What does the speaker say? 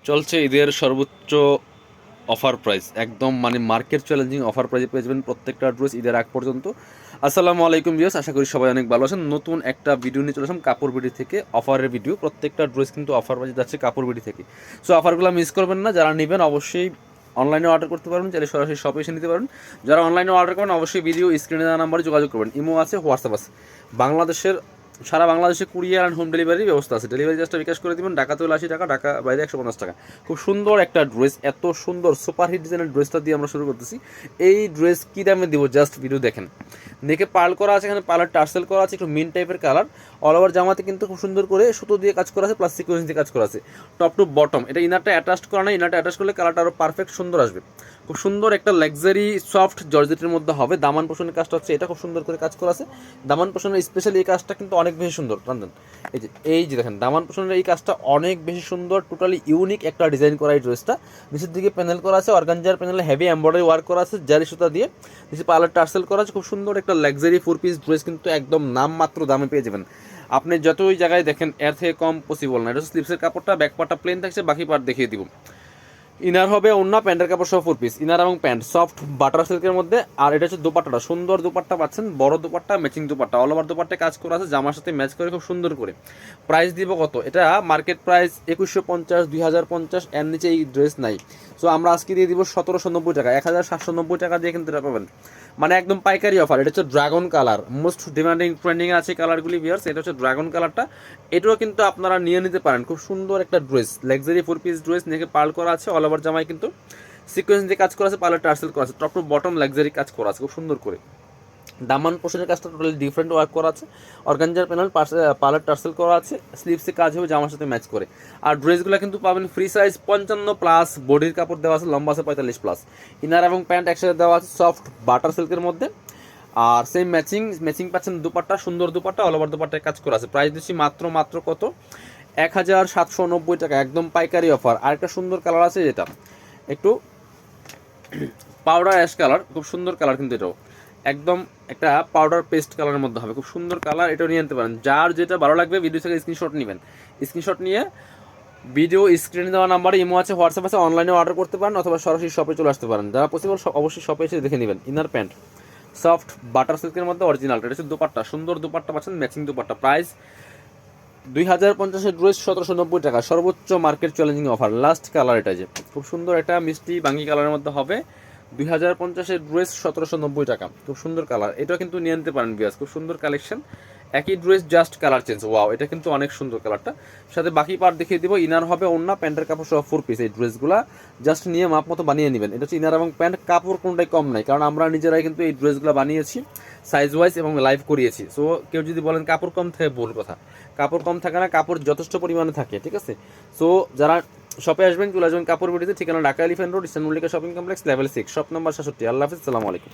চলছে ঈদের সর্বোচ্চ অফার প্রাইস, একদম মানে মার্কেট চ্যালেঞ্জিং অফার প্রাইসে পেয়ে যাবেন প্রত্যেকটা ড্রেস ঈদের আগ পর্যন্ত। আসসালামু আলাইকুম ভিউয়ার্স, আশা করি সবাই অনেক ভালো আছেন। নতুন একটা ভিডিও নিয়ে চলে আসলাম কাপড় বিডি থেকে, অফারের ভিডিও। প্রত্যেকটা ড্রেস কিন্তু অফার প্রাইসে যাচ্ছে কাপড় বিডি থেকে। সো অফারগুলো মিস করবেন না। যারা নেবেন অবশ্যই অনলাইনে অর্ডার করতে পারবেন, চাইলে সরাসরি শপে এসে নিতে পারেন। যারা অনলাইনে অর্ডার করবেন অবশ্যই ভিডিও স্ক্রিনে দেওয়া নাম্বারে যোগাযোগ করবেন। ইমো আছে, হোয়াটসঅ্যাপ আছে। বাংলাদেশের সারা বাংলাদেশে কুরিয়ার অ্যান্ড হোম ডেলিভারির ব্যবস্থা আছে। ডেলিভারি চার্জটা বিকাশ করে দেবেন। ঢাকাতে হলে 80 টাকা, ঢাকা বাইরে 150 টাকা। খুব সুন্দর একটা ড্রেস, এত সুন্দর সুপারহিট ডিজাইনের ড্রেসটা দিয়ে আমরা শুরু করতেছি। এই ড্রেস কী দামে দিব জাস্ট ভিডিও দেখেন। নেকে পার্ল করা আছে, এখানে পার্লার টার্সেল করা আছে, একটু মিন টাইপের কালার। অল ওভার জামাতে কিন্তু খুব সুন্দর করে সুতো দিয়ে কাজ করা আছে, প্লাস সিকোয়েন্স দিয়ে কাজ করা আছে। টপ টু বটম এটা ইনারটা অ্যাটাচ করা নেই, ইনারটা অ্যাটাচ করলে কালারটা আরও পারফেক্ট সুন্দর আসবে। খুব সুন্দর একটা লাক্সারি সফট জর্জেটের মধ্যে হবে। দামান পোষণের কাজটা হচ্ছে এটা খুব সুন্দর করে কাজ করা আছে। দামান পোষণের স্পেশালি এই কাজটা কিন্তু অনেক বেশি সুন্দর। জানেন এই যে দেখেন দামান পোষণের এই কাজটা অনেক বেশি সুন্দর, টোটালি ইউনিক একটা ডিজাইন করা এই ড্রেসটা। নিচের দিকে প্যানেল করা আছে, অর্গানজার প্যানেলে হেভি এমব্রয়ডারি ওয়ার্ক করা আছে, জারি সুতা দিয়ে নিচে পার্লার টার্সেল করা আছে। খুব সুন্দর একটা লাক্সারি 4 পিস ড্রেস কিন্তু একদম নামমাত্র দামে পেয়ে যাবেন। আপনি যতই জায়গায় দেখেন এর থেকে কম পসিবল না। এটা স্লিপসের কাপড়টা, ব্যাক পার্টটা প্লেন থাকছে, বাকি পার্ট দেখিয়ে দিব। ইনার হবে অন্য প্যান্টের কাপড় সহ 4 পিস, ইনার এবং প্যান্ট সফট বাটার সিল্কের মধ্যে। আর এটা হচ্ছে দোপাট্টাটা, সুন্দর দোপাট্টা পাচ্ছেন, বড় dupatta, matching dupatta, all over দোপাট্টায় কাজ করা আছে, জামার সাথে ম্যাচ করে খুব সুন্দর করে। প্রাইস দিব কত? এটা মার্কেট প্রাইস 2150, 2050, এর নিচে এই ড্রেস নাই। সো আমরা আজকে দিয়ে দিব 1790 টাকা, 1790 টাকা দিয়ে কিন্তু এটা পাবেন, মানে একদম পাইকারি অফার। এটা হচ্ছে dragon colour, most demanding trending আছে কালারগুলি ভিউয়ার্স। এটা হচ্ছে ড্রাগন কালারটা, এটাও কিন্তু আপনারা নিয়ে নিতে পারেন। খুব সুন্দর একটা ড্রেস, লাক্সারি 4 পিস ড্রেস, নেকে পার্ল করা আছে, অল ওভার জামায় কিন্তু সিকোয়েন্স দিয়ে কাজ করা আছে, পার্লার টার্সেল করা আছে, টপ টু বটম লাক্সারি কাজ করা আছে খুব সুন্দর করে। দামান পোষণের কাজটা টোটালি ডিফারেন্ট ওয়ার্ক করা আছে, অর্গানজার প্যানেল পার্লার টার্সেল করা আছে, স্লিভসে কাজ হবে জামার সাথে ম্যাচ করে। আর ড্রেসগুলো কিন্তু পাবেন ফ্রি সাইজ 55+, বডির কাপড় দেওয়া আছে, লম্বা আছে 45+। ইনার এবং প্যান্ট একসাথে দেওয়া আছে সফট বাটার সিল্কের মধ্যে। আর সেম ম্যাচিং পাচ্ছেন দুপাট্টা, সুন্দর দুপাট্টা, অল ওভার দুপাট্টায় কাজ করা আছে। প্রাইস দিচ্ছি মাত্র কত? 1790 টাকা, একদম পাইকারি অফার। আর একটা সুন্দর কালার আছে, যেটা একটু পাউডার অ্যাশ কালার, খুব সুন্দর কালার কিন্তু এটাও একদম একটা পাউডার পেস্ট কালারের মধ্যে হবে, খুব সুন্দর কালার। এটাও নিয়ে নিতে পারেন। যার যেটা ভালো লাগবে ভিডিও থেকে স্ক্রিনশট নেবেন। স্ক্রিনশট নিয়ে ভিডিও স্ক্রিনে দেওয়া নাম্বারে ইমো আছে, হোয়াটসঅ্যাপ আছে, অনলাইনে অর্ডার করতে পারেন অথবা সরাসরি শপে চলে আসতে পারেন। যারা পসিবল অবশ্যই শপে এসে দেখে নেবেন। ইনার প্যান্ট সফট বাটার সিল্কের মধ্যে অরিজিনাল। এটা হচ্ছে দুপাট্টা, সুন্দর দুপাট্টা পাচ্ছেন, ম্যাচিং দুপাট্টা। প্রাইস 2050 ড্রেস 1790 টাকা, সর্বোচ্চ market challenging offer. Last colour এটা, যে খুব সুন্দর একটা মিষ্টি বাঙ্গি কালারের মধ্যে হবে। 2050 ড্রেস 1790 টাকা, খুব সুন্দর কালার। এটা কিন্তু নিয়ে নিতে পারেন বিয়াস, খুব সুন্দর কালেকশন। একই dress just colour change. Wow, এটা কিন্তু অনেক সুন্দর কালারটা। সাথে বাকি পার্ট দেখিয়ে দিব। ইনার হবে অন্য প্যান্টের কাপড় সহ 4 পিস। এই ড্রেসগুলা জাস্ট নিয়ে মাপ মতো বানিয়ে নেবেন। এটা হচ্ছে ইনার এবং প্যান্ট। কাপড় কোনটাই কম নাই, কারণ আমরা নিজেরাই কিন্তু এই ড্রেসগুলো বানিয়েছি সাইজ ওয়াইজ এবং লাইভ করিয়েছি। সো কেউ যদি বলেন কাপড় কম থাকে, ভুল কথা। কাপড় কম থাকে না, কাপড় যথেষ্ট পরিমাণে থাকে, ঠিক আছে। সো যারা শপে আসবেন চলে আসবেন কাপড় বিডিতে, ঠিকানা Dhaka elephant road, eastern Mallika shopping complex, level 6, shop number 67। আল্লাহ হাফিজ, আসসালামু আলাইকুম।